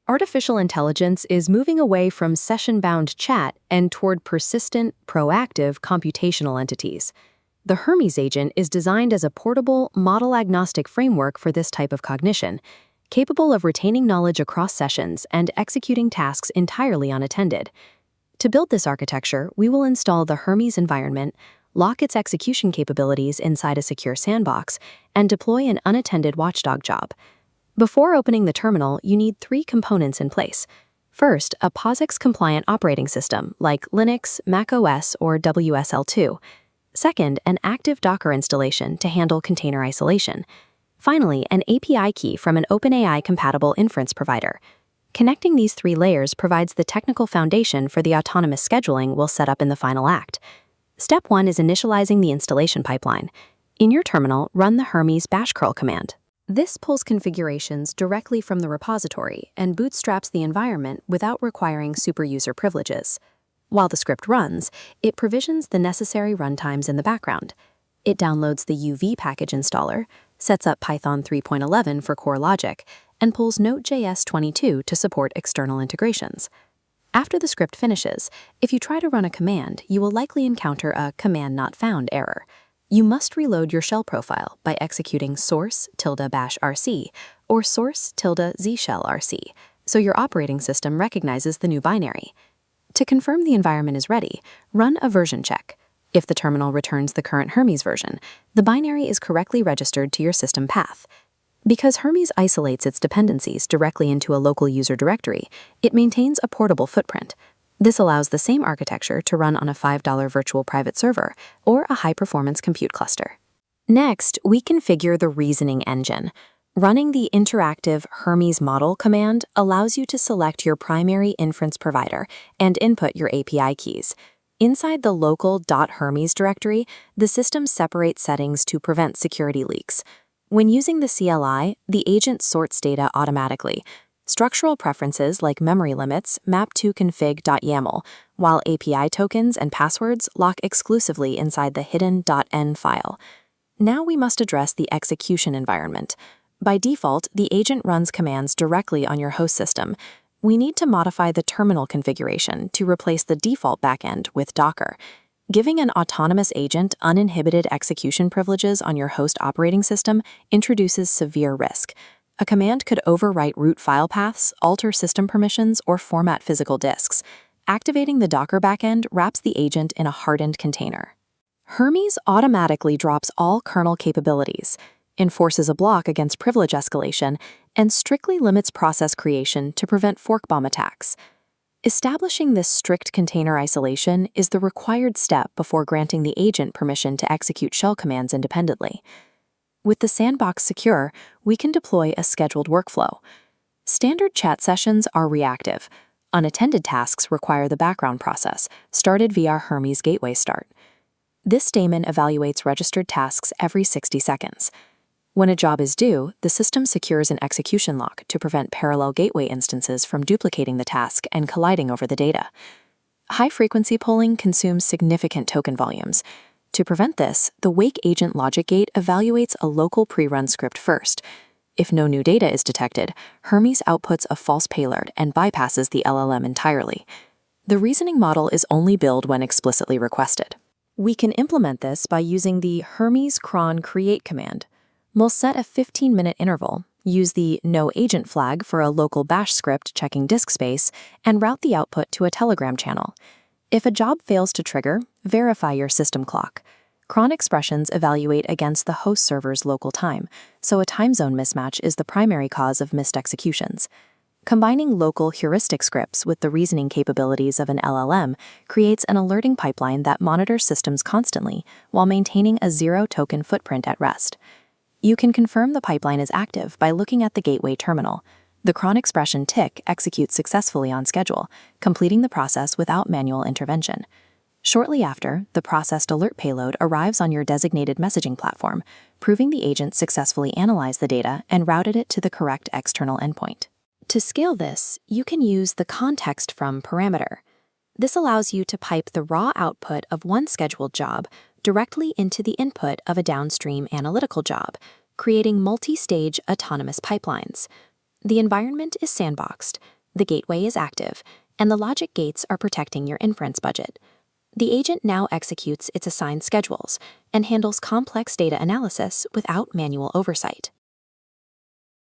Artificial intelligence is moving away from session-bound chat and toward persistent, proactive computational entities. The Hermes Agent is designed as a portable, model-agnostic framework for this type of cognition, capable of retaining knowledge across sessions and executing tasks entirely unattended. To build this architecture, we will install the Hermes environment, lock its execution capabilities inside a secure sandbox, and deploy an unattended watchdog job. Before opening the terminal, you need 3 components in place. First, a POSIX-compliant operating system like Linux, macOS, or WSL2. Second, an active Docker installation to handle container isolation. Finally, an API key from an OpenAI-compatible inference provider. Connecting these 3 layers provides the technical foundation for the autonomous scheduling we'll set up in the final act. Step 1 is initializing the installation pipeline. In your terminal, run the Hermes bash curl command. This pulls configurations directly from the repository and bootstraps the environment without requiring superuser privileges. While the script runs, it provisions the necessary runtimes in the background. It downloads the UV package installer, sets up Python 3.11 for core logic, and pulls NodeJS 22 to support external integrations. After the script finishes, if you try to run a command, you will likely encounter a command not found error. You must reload your shell profile by executing source-bash-rc or source-z-shell-rc, so your operating system recognizes the new binary. To confirm the environment is ready, run a version check. If the terminal returns the current Hermes version, the binary is correctly registered to your system path. Because Hermes isolates its dependencies directly into a local user directory, it maintains a portable footprint. This allows the same architecture to run on a $5 virtual private server or a high-performance compute cluster. Next, we configure the reasoning engine. Running the interactive Hermes model command allows you to select your primary inference provider and input your API keys. Inside the local .hermes directory, the system separates settings to prevent security leaks. When using the CLI, the agent sorts data automatically. Structural preferences like memory limits map to config.yaml, while API tokens and passwords lock exclusively inside the hidden .n file. Now we must address the execution environment. By default, the agent runs commands directly on your host system. We need to modify the terminal configuration to replace the default backend with Docker. Giving an autonomous agent uninhibited execution privileges on your host operating system introduces severe risk. A command could overwrite root file paths, alter system permissions, or format physical disks. Activating the Docker backend wraps the agent in a hardened container. Hermes automatically drops all kernel capabilities, enforces a block against privilege escalation, and strictly limits process creation to prevent fork bomb attacks. Establishing this strict container isolation is the required step before granting the agent permission to execute shell commands independently. With the Sandbox secure, we can deploy a scheduled workflow. Standard chat sessions are reactive. Unattended tasks require the background process, started via Hermes Gateway Start. This daemon evaluates registered tasks every 60 seconds. When a job is due, the system secures an execution lock to prevent parallel gateway instances from duplicating the task and colliding over the data. High-frequency polling consumes significant token volumes. To prevent this, the Wake Agent logic gate evaluates a local pre-run script first. If no new data is detected, Hermes outputs a false payload and bypasses the LLM entirely. The reasoning model is only billed when explicitly requested. We can implement this by using the Hermes cron create command. We'll set a 15-minute interval, use the no-agent flag for a local bash script checking disk space, and route the output to a Telegram channel. If a job fails to trigger, verify your system clock. Cron expressions evaluate against the host server's local time, so a time zone mismatch is the primary cause of missed executions. Combining local heuristic scripts with the reasoning capabilities of an LLM creates an alerting pipeline that monitors systems constantly while maintaining a zero-token footprint at rest. You can confirm the pipeline is active by looking at the gateway terminal. The cron expression tick executes successfully on schedule, completing the process without manual intervention. Shortly after, the processed alert payload arrives on your designated messaging platform, proving the agent successfully analyzed the data and routed it to the correct external endpoint. To scale this, you can use the context from parameter. This allows you to pipe the raw output of one scheduled job directly into the input of a downstream analytical job, creating multi-stage autonomous pipelines. The environment is sandboxed. The gateway is active, and the logic gates are protecting your inference budget. The agent now executes its assigned schedules and handles complex data analysis without manual oversight.